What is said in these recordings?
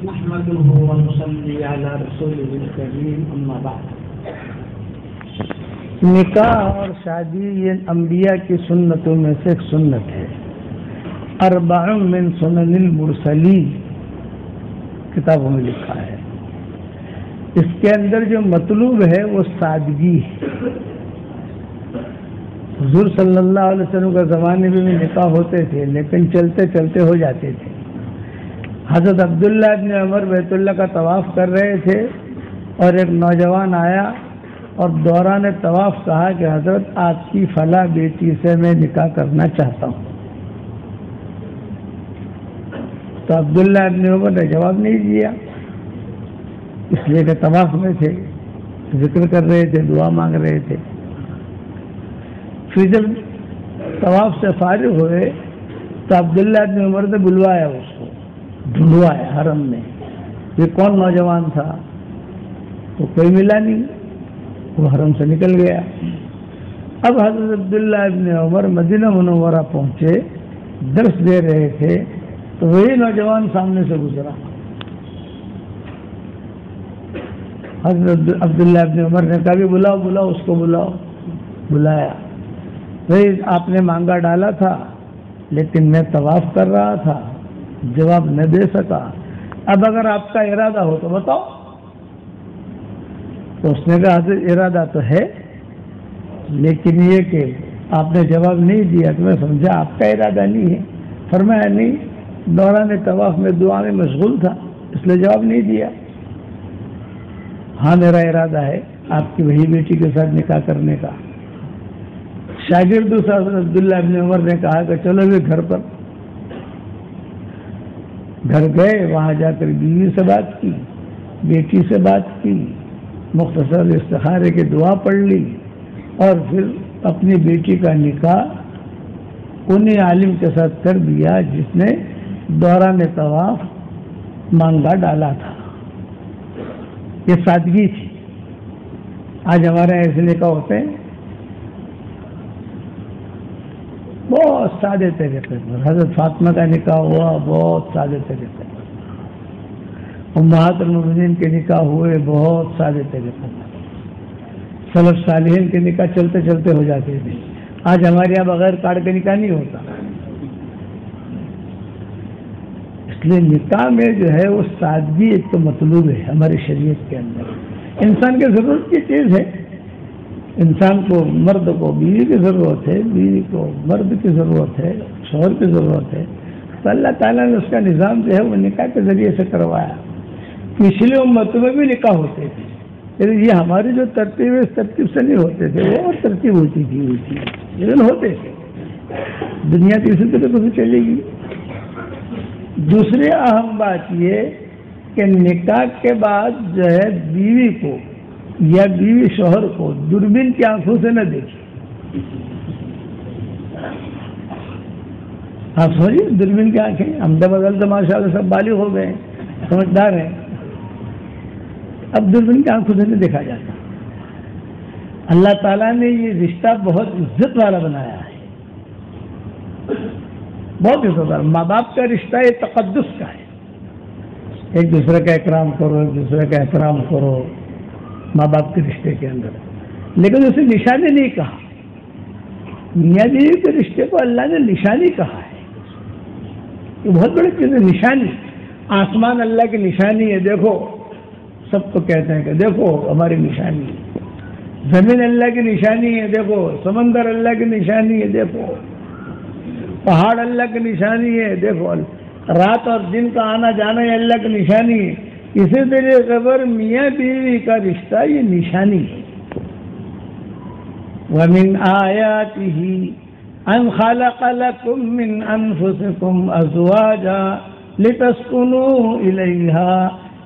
نحمده ونصلي على رسوله الكريم اما بعد. نکاح اور شادی یہ انبیاء کی سنتوں میں سے ایک سنت ہے. اربع من سنن المرسلین کتابوں میں لکھا ہے. اس کے اندر جو مطلوب ہے وہ سادگی ہے. حضور صلی اللہ علیہ وسلم کے زمانے میں بھی نکاح ہوتے تھے لیکن چلتے چلتے ہو جاتے تھے. حضرت عبداللہ ابن عمر بیت اللہ کا طواف کر رہے تھے اور ایک نوجوان آیا اور دوران طواف کہا کہ حضرت آپ کی فلاں بیٹی سے میں نکاح کرنا چاہتا ہوں. تو عبداللہ ابن عمر نے جواب نہیں دیا، اس لیے کہ طواف میں تھے، ذکر کر رہے تھے، دعا مانگ رہے تھے. پھر جب طواف سے فارغ ہوئے تو عبداللہ ابن عمر نے بلوایا، اس کو ڈھونڈوایا حرم میں. یہ کون نوجوان تھا؟ وہ کوئی ملا نہیں، وہ حرم سے نکل گیا. اب حضرت عبداللہ ابن عمر مدینہ منورہ پہنچے، درس دے رہے تھے تو وہی نوجوان سامنے سے گزرا. حضرت عبداللہ ابن عمر نے کہا کہ بلاؤ بلاؤ اس کو بلاؤ. بلایا. بھائی آپ نے مانگا ڈالا تھا لیکن میں طواف کر رہا تھا، جواب نہ دے سکا. اب اگر آپ کا ارادہ ہو تو بتاؤ. تو اس نے کہا حضرت ارادہ تو ہے لیکن یہ کہ آپ نے جواب نہیں دیا تو میں سمجھا آپ کا ارادہ نہیں ہے. فرمایا نہیں، دوران طواف میں دعا میں مشغول تھا اس لیے جواب نہیں دیا. ہاں میرا ارادہ ہے آپ کی وہی بیٹی کے ساتھ نکاح کرنے کا. شاگرد حضرت عبداللہ ابن عمر نے کہا کہ چلو بھی گھر پر. گھر گئے، وہاں جا کر بیوی سے بات کی، بیٹی سے بات کی، مختصر استخارے کی دعا پڑھ لی اور پھر اپنی بیٹی کا نکاح انہیں عالم کے ساتھ کر دیا جس نے دوران طواف مانگا ڈالا تھا. یہ سادگی تھی. آج ہمارے ایسے نکاح ہوتے ہیں بہت سادے طریقے پر. حضرت فاطمہ کا نکاح ہوا بہت سادے طریقے پر. امہات المؤمنین کے نکاح ہوئے بہت سادے طریقے پر. سلف صالحین کے نکاح چلتے چلتے ہو جاتے تھے. آج ہمارے یہاں بغیر کارڈ کے نکاح نہیں ہوتا. اس لیے نکاح میں جو ہے وہ سادگی ایک تو مطلوب ہے ہماری شریعت کے اندر. انسان کی ضرورت کی چیز ہے. انسان کو، مرد کو بیوی کی ضرورت ہے، بیوی کو مرد کی ضرورت ہے، شوہر کی ضرورت ہے. تو اللہ تعالیٰ نے اس کا نظام جو ہے وہ نکاح کے ذریعے سے کروایا. پچھلی امتوں میں بھی نکاح ہوتے تھے لیکن یہ ہماری جو ترتیب ہے اس ترتیب سے نہیں ہوتے تھے. وہ اور ترتیب ہوتی تھی لیکن ہوتے تھے. دنیا کی اسی طرح سے چلے گی. دوسری اہم بات یہ کہ نکاح کے بعد جو ہے بیوی کو یا بیوی شوہر کو دوربین کی آنکھوں سے نہ دیکھے. آپ سمجھیے دوربین کی آنکھیں. ہم بدل تو ماشاء اللہ سب بالغ ہو گئے، سمجھدار ہیں. اب دوربین کی آنکھوں سے نہیں دیکھا جاتا. اللہ تعالیٰ نے یہ رشتہ بہت عزت والا بنایا ہے، بہت عزت والا. ماں باپ کا رشتہ یہ تقدس کا ہے. ایک دوسرے کا اکرام کرو، ایک دوسرے کا احترام کرو ماں باپ کے رشتے کے اندر. لیکن اسے نشانی نہیں کہا. میاں بیوی کے رشتے کو اللہ نے نشانی کہا ہے. یہ بہت بڑی چیز ہے. نشانی، آسمان اللہ کی نشانی ہے. دیکھو، سب کو کہتے ہیں کہ دیکھو ہماری نشانی ہے. زمین اللہ کی نشانی ہے، دیکھو. سمندر اللہ کی نشانی ہے، دیکھو. پہاڑ اللہ کی نشانی ہے، دیکھو. رات اور دن کا آنا جانا یہ اللہ کی نشانی ہے. اسی طریقے پر میاں بیوی کا رشتہ یہ نشانی ہے. وَمِنْ آيَاتِهِ أَنْ خَلَقَ لَكُم مِّنْ أَنفُسِكُمْ أَزْوَاجًا لِتَسْكُنُوا إِلَيْهَا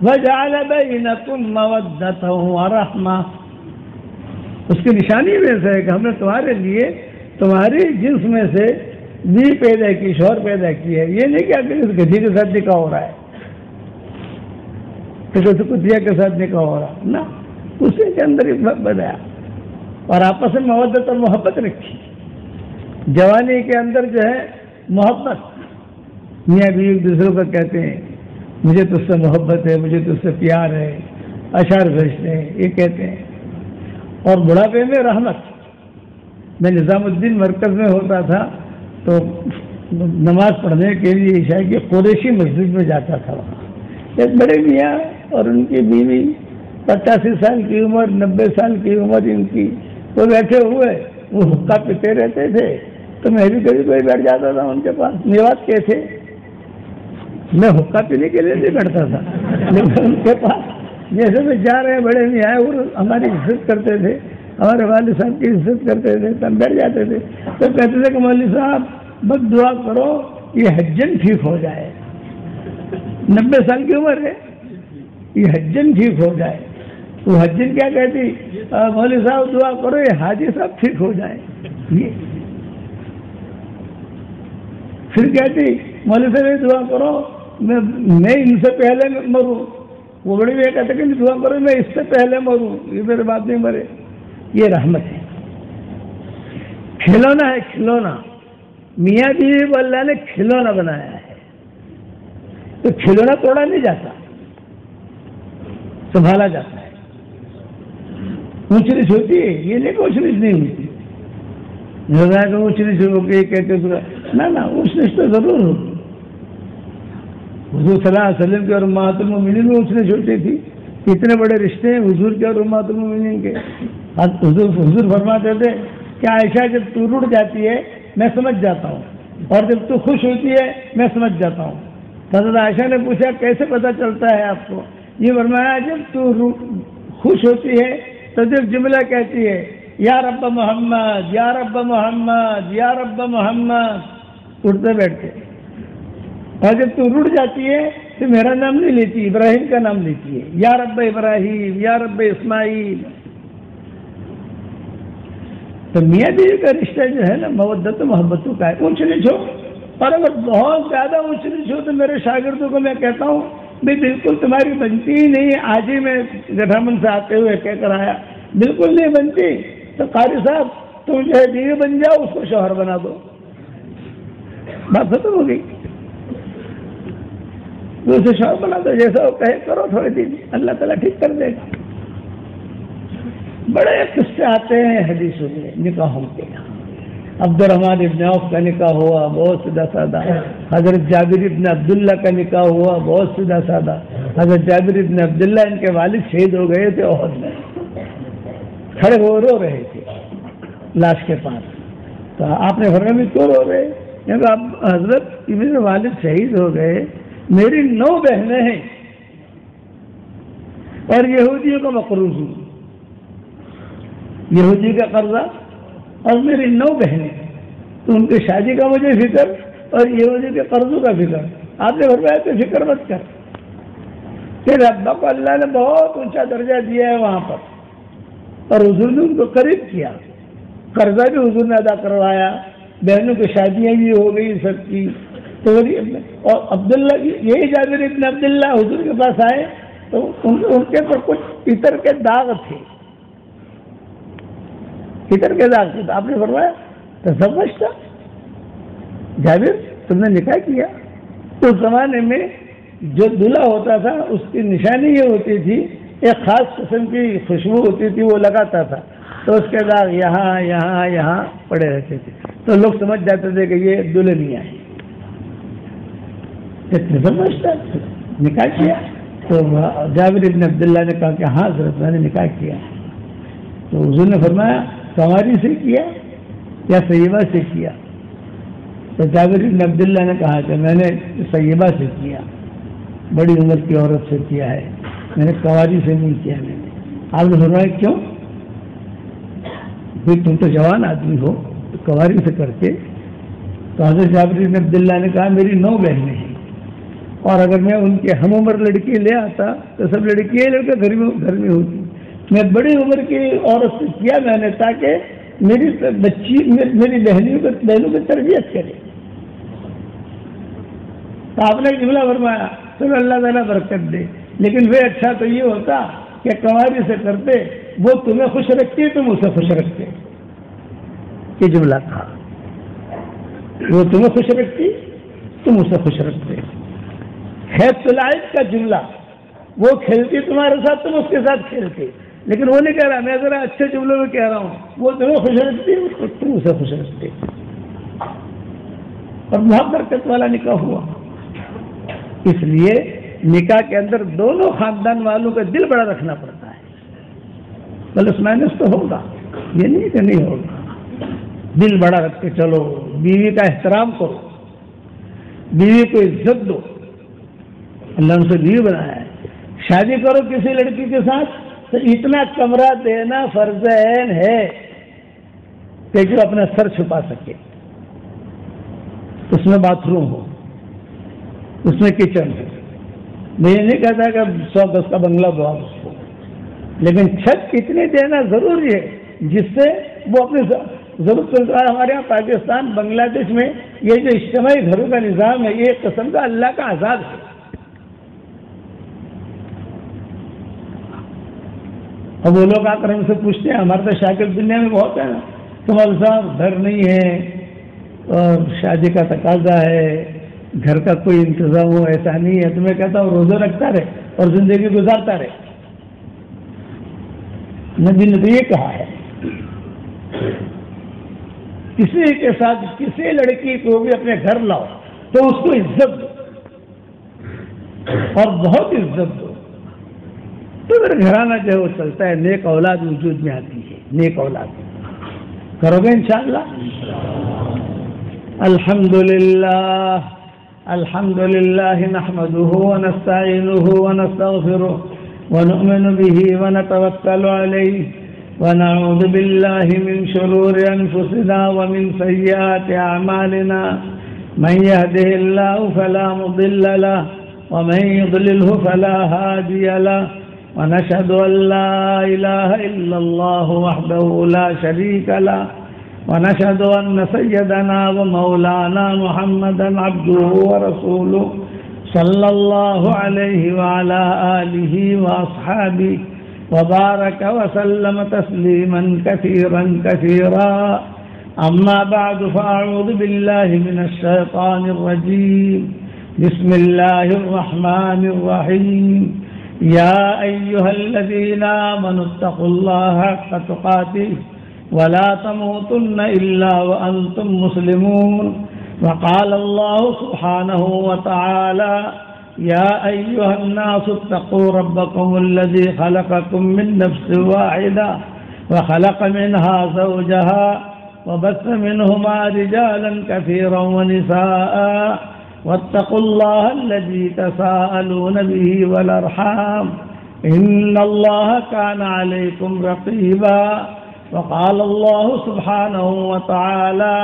وَجَعَلَ بَيْنَكُم مَّوَدَّةً وَرَحْمَةً. اس کی نشانی میں سے ہے کہ ہم نے تمہارے لیے تمہاری جنس میں سے بیوی پیدا کی، شوہر پیدا کی ہے. یہ نہیں کہ اگر اس گدھی کے ساتھ نکاح ہو رہا ہے، کتیا کے ساتھ نکاح ہو رہا نہ، اسی کے اندر ایک بنایا اور آپس میں مودت اور محبت رکھی. جوانی کے اندر جو ہے محبت، میاں بیوی ایک دوسرے کو کہتے ہیں مجھے تجھ سے محبت ہے، مجھے تجھ سے پیار ہے، اشعار بھیجتے ہیں، یہ کہتے ہیں. اور بڑھاپے میں رحمت. میں نظام الدین مرکز میں ہوتا تھا تو نماز پڑھنے کے لیے عشاء کی قریشی مسجد میں جاتا تھا. وہاں ایک بڑے میاں اور ان کی بیوی، 85 سال کی عمر، 90 سال کی عمر ان کی، وہ بیٹھے ہوئے وہ حقہ پیتے رہتے تھے. تو میں بھی کبھی کوئی بیٹھ جاتا تھا ان کے پاس. میوات کے تھے، میں حقہ پینے کے لیے نہیں بیٹھتا تھا، لیکن ان کے پاس جیسے میں جا رہے بڑے میاں اور ہماری عزت کرتے تھے، ہمارے والد صاحب کی عزت کرتے تھے، تو ہم بیٹھ جاتے تھے. تو کہتے تھے کہ مولوی صاحب بس دعا کرو یہ حجن ٹھیک ہو جائے. 90 سال کی عمر ہے، یہ حجن ٹھیک ہو جائے. وہ حجن کیا کہتی؟ مولوی صاحب دعا کرو یہ حاجی صاحب ٹھیک ہو جائے. یہ پھر کہتی مولوی صاحب یہ دعا کرو میں ان سے پہلے مروں. وہ بڑی بھی کہتے کہ دعا کرو میں اس سے پہلے مروں، یہ میرے باپ نہیں مرے. یہ رحمت ہے. کھلونا ہے، کھلونا. میاں بیوی کو اللہ نے کھلونا بنایا ہے، تو کھلونا توڑا نہیں جاتا، سنبھالا جاتا ہے. اونچ نیچ ہوتی ہے، یہ نہیں کہ اونچ نیچ نہیں ہوتی. اونچ نیچ ہو کے کہتے نہ اونچ نیچ تو ضرور ہوتی. حضور صلی اللہ علیہ وسلم کے اور امہات المومنین میں اونچ نیچ ہوتی تھی. اتنے بڑے رشتے ہیں حضور کے اور امہات المومنین کے. حضور فرماتے تھے کہ عائشہ جب تو رڑ جاتی ہے میں سمجھ جاتا ہوں، اور جب تو خوش ہوتی ہے میں سمجھ جاتا ہوں. حضرت عائشہ نے پوچھا کیسے پتہ چلتا ہے آپ کو؟ یہ فرمایا جب تو خوش ہوتی ہے تو جب جملہ کہتی ہے یا رب محمد یا رب محمد یا رب محمد، اٹھتے بیٹھتے. اور جب تو رڑ جاتی ہے تو میرا نام نہیں لیتی، ابراہیم کا نام لیتی ہے، یا رب ابراہیم یا رب اسماعیل. تو میاں بیوی کا رشتہ جو ہے نا مودت و محبتوں کا ہے. اونچ نیچ ہو، اور اگر بہت زیادہ اونچ نیچ ہو تو میرے شاگردوں کو میں کہتا ہوں بھی بالکل تمہاری بنتی ہی نہیں. آج ہی میں گٹھامن سے آتے ہوئے کہہ کر آیا بالکل نہیں بنتی. تو قاری صاحب تم جو ہے بیوی بن جاؤ، اس کو شوہر بنا دو، بات ختم ہو گئی. اسے شوہر بنا دو، جیسا وہ کہے کرو، تھوڑے دن اللہ تعالیٰ ٹھیک کر دے گا. بڑے قصے آتے ہیں حدیثوں میں نکاحوں کے. عبد الرحمن ابن عوف کا نکاح ہوا، بہت سیدھا سادہ. حضرت جابر ابن عبداللہ کا نکاح ہوا، بہت سیدھا سادہ. حضرت جابر ابن عبداللہ ان کے والد شہید ہو گئے تھے احد میں، کھڑے ہو رو رہے تھے لاش کے پاس. تو آپ نے فرمایا بھی کیوں رو رہے؟ حضرت میرے والد شہید ہو گئے، میری 9 بہنیں ہیں اور یہودیوں کا مقروض ہوں، یہودی کا قرضہ، اور میری 9 بہنیں، تو ان کی شادی کا مجھے فکر اور یہودی کے قرضوں کا فکر. آپ نے فرمایا تو فکر مت کر، تیرے ابا کو اللہ نے بہت اونچا درجہ دیا ہے وہاں پر، اور حضور نے ان کو قریب کیا، قرضہ بھی حضور نے ادا کروایا، بہنوں کی شادیاں بھی ہو گئی سب کی. تو اور عبداللہ یہی جابر ابن عبداللہ حضور کے پاس آئے تو ان کے پر کچھ پتر کے داغ تھے، پتر کے داغ تھے. تو آپ نے فرمایا تو سمجھتا جابر تم نے نکاح کیا. اس زمانے میں جو دلہا ہوتا تھا اس کی نشانی یہ ہوتی تھی، ایک خاص قسم کی خوشبو ہوتی تھی، وہ لگاتا تھا، تو اس کے داغ یہاں یہاں یہاں پڑے رہتے تھے، تو لوگ سمجھ جاتے تھے کہ یہ دلہے میاں ہیں. سمجھتا نکاح کیا. تو جابر ابن عبداللہ نے کہا کہ ہاں حضرت میں نے نکاح کیا. تو حضور نے فرمایا کنواری سے کیا یا سیبہ سے کیا؟ تو جابر ابن عبداللہ نے کہا کہ میں نے سیبہ سے کیا، بڑی عمر کی عورت سے کیا ہے، میں نے کنواری سے نہیں کیا. میں نے. آپ نے فرمایا کیوں؟ بھائی تم تو جوان آدمی ہو، کنواری سے کرتے. تو حضرت جابر ابن عبداللہ نے کہا میری 9 بہنیں ہیں، اور اگر میں ان کے ہم عمر لڑکی لے آتا تو سب لڑکیاں لڑکے گھر میں ہوتی. میں بڑی عمر کی عورت سے کیا میں نے تاکہ میری بچی میری بہنوں کی تربیت کرے. تو آپ نے جملہ فرمایا چلو اللہ تعالیٰ برکت دے، لیکن وہ اچھا تو یہ ہوتا کہ کنواری سے کرتے، وہ تمہیں خوش رکھتی تم اسے خوش رکھتے. یہ جملہ تھا، وہ تمہیں خوش رکھتی تم اسے خوش رکھتے. خیط العید کا جملہ، وہ کھیلتی تمہارے ساتھ، تم اس کے ساتھ کھیلتے، لیکن وہ نہیں کہہ رہا، میں ذرا اچھے جملوں میں کہہ رہا ہوں، وہ تمہیں خوش رکھتی، تم اسے خوش رکھتے، اور بہت برکت والا نکاح ہوا۔ اس لیے نکاح کے اندر دونوں خاندان والوں کا دل بڑا رکھنا پڑتا ہے، پلس مائنس تو ہوگا، یہ نہیں کہ نہیں ہوگا، دل بڑا رکھ کے چلو، بیوی کا احترام کرو، بیوی کو عزت دو، اللہ نے اسے بیوی بنایا ہے۔ شادی کرو کسی لڑکی کے ساتھ تو اتنا کمرہ دینا فرض عین ہے کہ جو اپنا سر چھپا سکے، اس میں باتھ روم ہو، اس میں کچن ہو۔ میں یہ نہیں کہتا کہ 100 گز کا بنگلہ دو آپ اس کو، لیکن چھت اتنی دینا ضروری ہے جس سے وہ اپنی ضرورت کو۔ ہمارے یہاں پاکستان بنگلہ دیش میں یہ جو اجتماعی گھروں کا نظام ہے، یہ ایک قسم کا اللہ کا عذاب ہے۔ اب وہ لوگ آ کر ہم سے پوچھتے ہیں، ہمارے تو شاکر دنیا میں بہت ہے نا، تمہارے صاحب گھر نہیں ہے اور شادی کا تقاضا ہے، گھر کا کوئی انتظام ہو، ایسا نہیں ہے، تو میں کہتا ہوں روزہ رکھتا رہے اور زندگی گزارتا رہے۔ نبی نے تو یہ کہا ہے، کسی کے ساتھ کسی لڑکی کو بھی اپنے گھر لاؤ تو اس کو عزت دو اور بہت عزت دو، تو پھر گھرانہ جو ہے وہ چلتا ہے، نیک اولاد وجود میں آتی ہے، نیک اولاد کرو گے انشاءاللہ۔ الحمدللہ الحمدللہ نحمده ونستعینه ونستغفره ونؤمن به ونتوکل علیہ ونعوذ باللہ من شرور انفسنا ومن سیئات اعمالنا، من يهده اللہ فلا مضل له ومن يضلله فلا هادی له، ونشهد أن لا إله إلا الله وحده لا شريك له، ونشهد أن سيدنا ومولانا محمدا عبده ورسوله صلى الله عليه وعلى آله وأصحابه وبارك وسلم تسليما كثيرا كثيرا، أما بعد فأعوذ بالله من الشيطان الرجيم، بسم الله الرحمن الرحيم، يا أيها الذين آمنوا اتقوا الله حق تقاته ولا تموتن إلا وأنتم مسلمون، وقال الله سبحانه وتعالى يا أيها الناس اتقوا ربكم الذي خلقكم من نفس واحدة وخلق منها زوجها وبث منهما رجالا كثيرا ونساء واتقوا الله الذي تساءلون به والأرحام إن الله كان عليكم رقيبا، وقال الله سبحانه وتعالى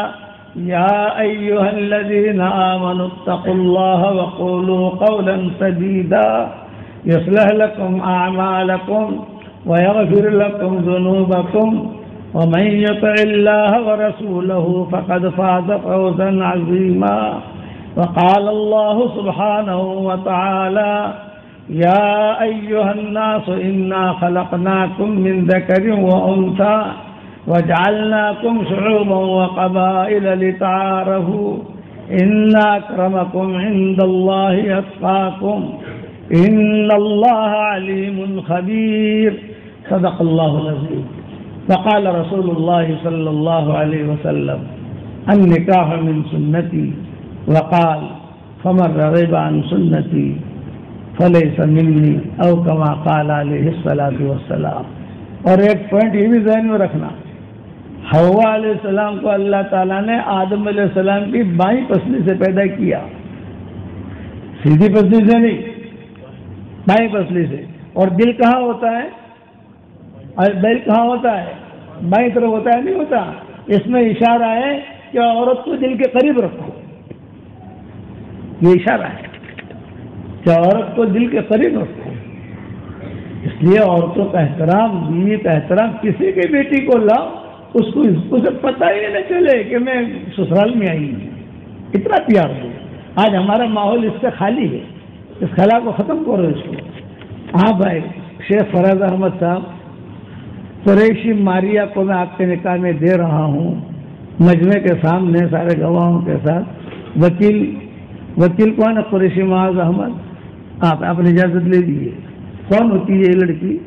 يا أيها الذين آمنوا اتقوا الله وقولوا قولا سديدا يصلح لكم أعمالكم ويغفر لكم ذنوبكم، ومن يطع الله ورسوله فقد فاز فوزا عظيما، وقال الله سبحانه وتعالى يا أيها الناس إنا خلقناكم من ذكر وأنثى وجعلناكم شعوبا وقبائل لتعارفوا إن أكرمكم عند الله أتقاكم إن الله عليم خبير، صدق الله العظيم۔ وقال رسول الله صلى الله عليه وسلم النكاح من سنتي، وقال فمن رغب عن سنتي فلیس منی، او کما قال علیہ الصلاۃ والسلام۔ اور ایک پوائنٹ یہ بھی ذہن میں رکھنا، حوا علیہ السلام کو اللہ تعالیٰ نے آدم علیہ السلام کی بائیں پسلی سے پیدا کیا، سیدھی پسلی سے نہیں، بائیں پسلی سے۔ اور دل کہاں ہوتا ہے؟ اور دل کہاں ہوتا ہے؟ بائیں طرف ہوتا ہے، نہیں ہوتا؟ اس میں اشارہ ہے کہ عورت کو دل کے قریب رکھو، یہ اشارہ ہے کہ عورت کو دل کے قریب رکھو۔ اس لیے عورتوں کا احترام، بیوی کا احترام، کسی کی بیٹی کو لاؤ اس کو اسے پتہ ہی نہ چلے کہ میں سسرال میں آئی ہوں، اتنا پیار دو۔ آج ہمارا ماحول اس سے خالی ہے، اس خلا کو ختم کرو اس کو۔ ہاں بھائی، شیخ فراز احمد صاحب، قریشی ماریا کو میں آپ کے نکاح میں دے رہا ہوں، مجمع کے سامنے سارے گواہوں کے ساتھ۔ وکیل کون ہے؟ قریشی معاذ احمد۔ آپ نے اجازت لے لیجیے. کون ہوتی ہے یہ لڑکی؟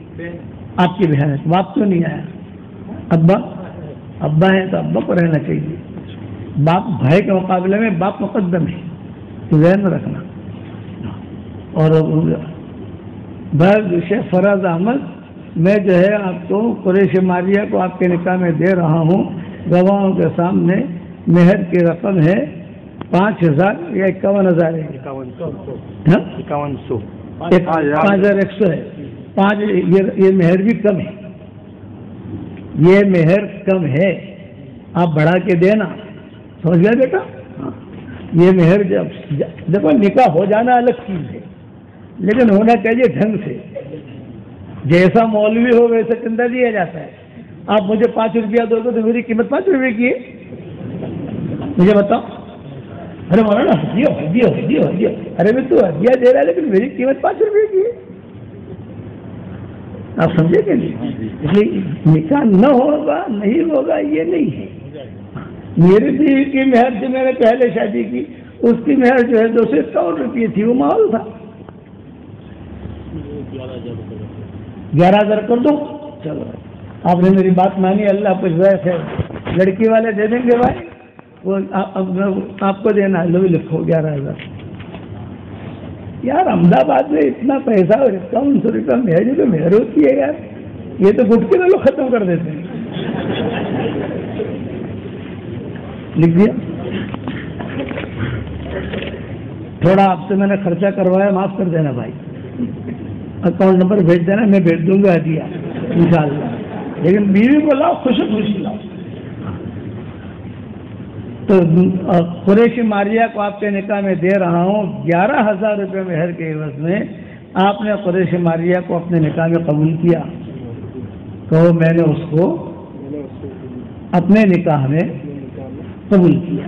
آپ کی بہن ہے. باپ کیوں نہیں آیا؟ ابا ہے تو ابا کو رہنا چاہیے. باپ بھائی کے مقابلے میں باپ مقدم ہے، ذہن میں رکھنا. اور شیخ فراز احمد، میں جو ہے آپ کو قریش ماریہ کو آپ کے نکاح میں دے رہا ہوں. گواہوں کے سامنے مہر کی رقم ہے 5,000 یا 51,000 ہے. 5,100 ہے. یہ مہر بھی کم ہے، یہ مہر کم ہے، آپ بڑھا کے دینا. سمجھ گیا بیٹا؟ یہ مہر جب دیکھو نکاح ہو جانا الگ چیز ہے، لیکن ہونا چاہیے ڈھنگ سے. جیسا مولوی ہو ویسا چندہ دیا جاتا ہے. آپ مجھے 5 روپیہ دو گے تو میری قیمت 5 روپے کی ہے. مجھے بتاؤ. ارے مولانا ہدیہ. ارے میں تو ہدیہ دے رہا ہے لیکن میری قیمت 5 روپے کی ہے. آپ سمجھے کہ نہیں؟ اس لیے نکاح نہ ہوگا نہیں ہوگا یہ نہیں ہے. میری بیوی کی مہر سے میں نے پہلے شادی کی، اس کی مہر جو ہے 251 روپئے تھی. وہ ماحول تھا. 11,000 کر دو. چلو آپ نے میری بات مانی، اللہ کو جزائے خیر. لڑکی والے دے دیں گے بھائی، وہ آپ کو دینا. لو لکھو 11,000. یار احمد آباد میں اتنا پیسہ اور 51 روپیہ مہر تو مہر ہوتی ہے یار. یہ تو گٹکے میں لوگ ختم کر دیتے ہیں. لکھ دیا. تھوڑا آپ سے میں نے خرچہ کروایا، معاف کر دینا بھائی. اکاؤنٹ نمبر بھیج دینا، میں بھیج دوں گا ہدیہ انشاءاللہ. لیکن بیوی کو لاؤ، خوشی خوشی لاؤ. تو قریشی ماریہ کو آپ کے نکاح میں دے رہا ہوں 11,000 روپے مہر کے عوض میں. آپ نے قریشی ماریہ کو اپنے نکاح میں قبول کیا تو میں نے اس کو اپنے نکاح میں قبول کیا.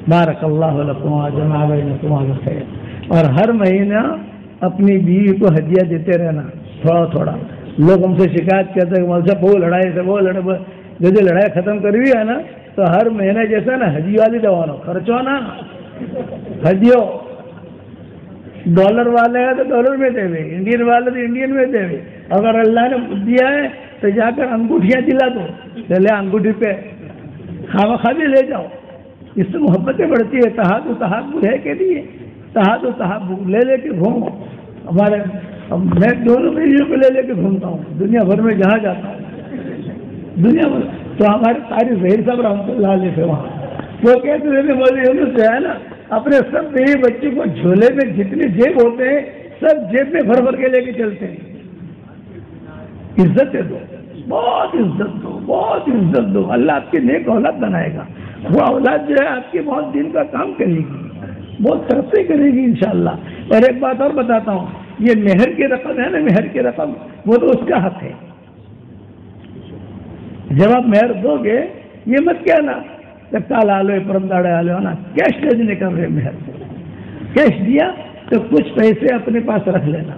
بارک اللہ لکم وجمع بینکم بالخیر. اور ہر مہینہ اپنی بیوی کو ہدیہ دیتے رہنا تھوڑا تھوڑا. لوگ ہم سے شکایت کرتے ہیں کہ وہ لڑائی سے وہ جو لڑائی ختم کری ہے نا، تو ہر مہینے جیسا نا ہدی والی دوانو خرچو نا ہدیو. ڈالر والے ہیں تو ڈالر میں دے دے، انڈین والے تو انڈین میں دے دے. اگر اللہ نے دیا ہے تو جا کر انگوٹھیاں دلا دو، چلے انگوٹھی پہ خواہ بھی لے جاؤ. اس سے محبتیں بڑھتی ہے. تحاد ہے کہ نہیں ہے؟ تحاد لے لے کے گھومو. میں دونوں بیویوں کو لے کے گھومتا ہوں دنیا بھر میں جہاں جاتا ہوں. دنیا بھر تو ہمارے ساری ظہیر صاحب رحمۃ اللہ علیہ سے وہاں وہ کہتے تھے مولوی سے ہے نا، اپنے سب بیوی بچے کو جھولے میں جتنے جیب ہوتے ہیں سب جیب میں بھر کے لے کے چلتے ہیں. عزت دو، بہت عزت دو، بہت عزت دو. اللہ آپ کی نیک اولاد بنائے گا. وہ اولاد جو ہے آپ کی بہت دین کا کام کرے گی، بہت ترقی کرے گی انشاءاللہ. اور ایک بات اور بتاتا ہوں، یہ مہر کی رقم ہے نا، مہر کی رقم وہ تو اس کا حق ہے. جب آپ مہر دو گے یہ مت کہنا کال آلو پرنداڑے آلو نا، کیش دے دینے کا. مہر کیش دیا تو کچھ پیسے اپنے پاس رکھ لینا.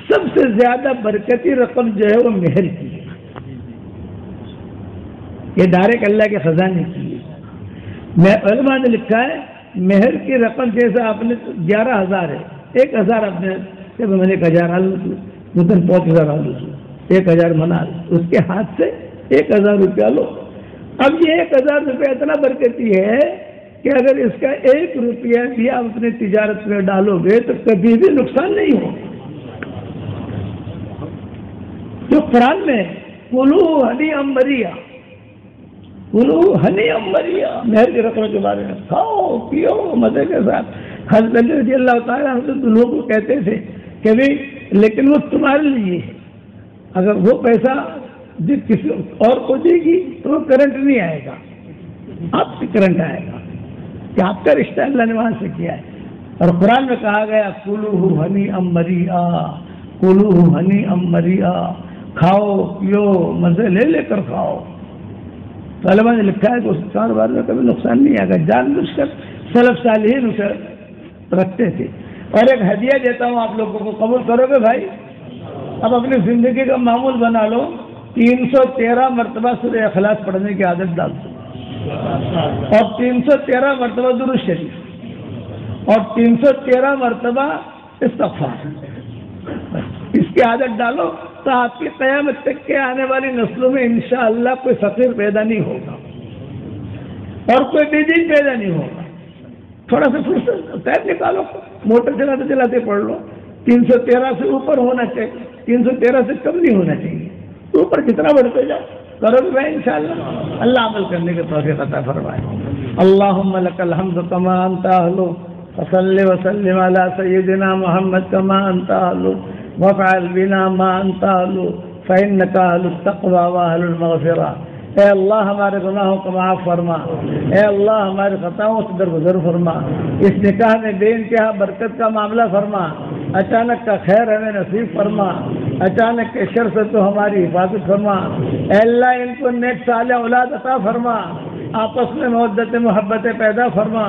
سب سے زیادہ برکتی رقم جو ہے وہ مہر کی ہے. یہ ڈائریکٹ اللہ کے خزانے کی ہے. علماء نے لکھا ہے مہر کی رقم جیسے آپ نے 11,000 ہے، 1,000 آپ نے میں نے 1,000 آلو 5,000 آلو 1,000 منا، اس کے ہاتھ سے 1,000 روپیہ لو. اب یہ 1,000 روپیہ اتنا برکتی ہے کہ اگر اس کا 1 روپیہ بھی آپ اپنے تجارت میں ڈالو گے تو کبھی بھی نقصان نہیں ہو. جو قرآن میں کلو ہنی امریا، کلو ہنی امریا، مہر کی رقم کے بارے میں کھاؤ پیو مزے کے ساتھ. حضرت علی رضی اللہ تعالیٰ حضرت لوگوں کو کہتے تھے کہ بھائی لیکن وہ تمہارے لیے ہے، اگر وہ پیسہ کسی اور کو دے گی تو وہ کرنٹ نہیں آئے گا، آپ کی کرنٹ آئے گا کہ آپ کا رشتہ اللہ نے وہاں سے کیا ہے. اور قرآن میں کہا گیا کلو ہنی امریا، کلو ہنی امریا، کھاؤ پیو مزے لے لے کر کھاؤ. تو علماء نے لکھا ہے کہ اس کاروبار میں کبھی نقصان نہیں آئے گا. جان بوجھ کر سلف صالحین اسے رکھتے تھے. اور ایک ہدیہ دیتا ہوں آپ لوگوں کو، قبول کرو گے بھائی؟ اب اپنی زندگی کا معمول بنا لو، 313 مرتبہ سورہ اخلاص پڑھنے کی عادت ڈال دو، اور 313 مرتبہ درود شریف، اور 313 مرتبہ استغفار. اس کی عادت ڈالو تو آپ کی قیامت تک کے آنے والی نسلوں میں انشاءاللہ کوئی فقیر پیدا نہیں ہوگا اور کوئی بے دین پیدا نہیں ہوگا. تھوڑا سا فرصت ٹائم نکالو, موٹر چلاتے چلاتے پڑھ لو. 313 سے اوپر ہونا چاہیے, 313 سے کم نہیں ہونا چاہیے. اوپر کتنا بڑھتے جاؤ, کرو گے بھائی انشاءاللہ. اللہ عمل کرنے کے توفیق عطا فرمائے. اللہم لک الحمد کما انت اہل, وصلی وسلم علی سیدنا محمد کما انت اہل, وفعل بنا ما انت اہل, فانک اہل التقوی واہل المغفرہ. اے اللہ ہمارے گناہوں کو معاف فرما, اے اللہ ہماری خطاؤں سے درگزر فرما. اس نکاح میں بے انتہا برکت کا معاملہ فرما, اچانک کا خیر ہمیں نصیب فرما, اچانک کے شر سے تو ہماری حفاظت فرما. اے اللہ ان کو نیک صالح اولاد عطا فرما, آپس میں محبت محبتیں پیدا فرما.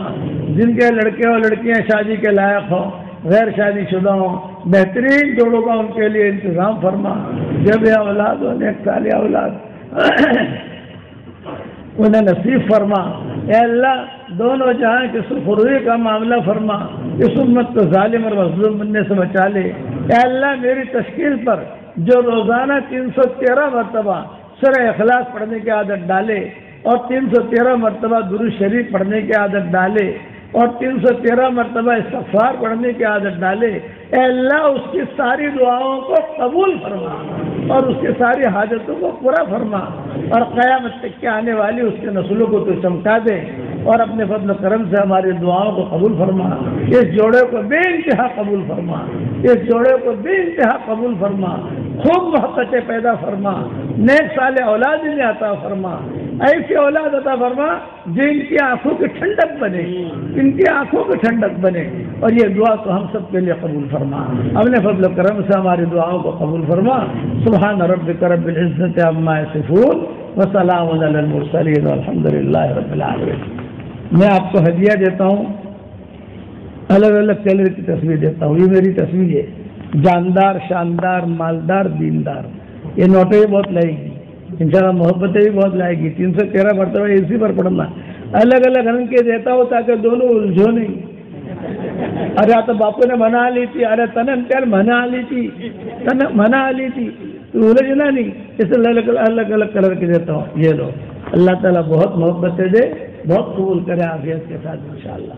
جن کے لڑکے اور لڑکیاں شادی کے لائق ہوں, غیر شادی شدہ ہوں, بہترین جوڑوں کا ان کے لیے انتظام فرما. جب یہ اولاد ہو نیک صالح اولاد انہیں نصیب فرما. اے اللہ دونوں جہاں کی سرخروئی کا معاملہ فرما, اس امت کو ظالم اور مظلوم بننے سے بچا لے. اے اللہ میری تشکیل پر جو روزانہ 313 مرتبہ سورہ اخلاص پڑھنے کی عادت ڈالے اور 313 مرتبہ درود شریف پڑھنے کی عادت ڈالے اور 313 مرتبہ استغفار پڑھنے کی عادت ڈالے, اے اللہ اس کی ساری دعاؤں کو قبول فرما اور اس کی ساری حاجتوں کو پورا فرما, اور قیامت تک کے آنے والی اس کے نسلوں کو تو چمکا دے اور اپنے فضل و کرم سے ہماری دعاؤں کو قبول فرما. اس جوڑے کو بے انتہا قبول فرما, اس جوڑے کو بے انتہا قبول فرما. خوب محبتیں پیدا فرما, نیک صالح اولاد انہیں عطا فرما. ایسی اولاد عطا فرما جن کی آنکھوں کی ٹھنڈک بنے, ان کی آنکھوں کی ٹھنڈک بنے. اور یہ دعا تو ہم سب کے لیے قبول فرما, اپنے فضل و کرم سے ہماری دعاؤں کو قبول فرما. سبحان ربک رب العزت عما یصفون وسلام علی المرسلین والحمد للہ رب العالمین. میں آپ کو ہدیہ دیتا ہوں, الگ الگ کلر کی تصویر دیتا ہوں. یہ میری تصویر ہے, جاندار, شاندار, مالدار, دیندار. یہ نوٹیں بہت لائے گی انشاءاللہ, محبتیں بھی بہت لائے گی. 313 مرتبہ اسی پر پڑھنا. الگ الگ رنگ کے دیتا ہوں تاکہ دونوں الجھو نہیں. ارے تو باپو نے منا لی تھی, ارے تنن کیا منا لی تھی, منا لی تھی, تو الجھنا نہیں. اس لیے الگ الگ کلر کے دیتا ہوں. یہ لو, اللہ تعالیٰ بہت محبتیں دے, بہت قبول کرے عافیت کے ساتھ انشاءاللہ.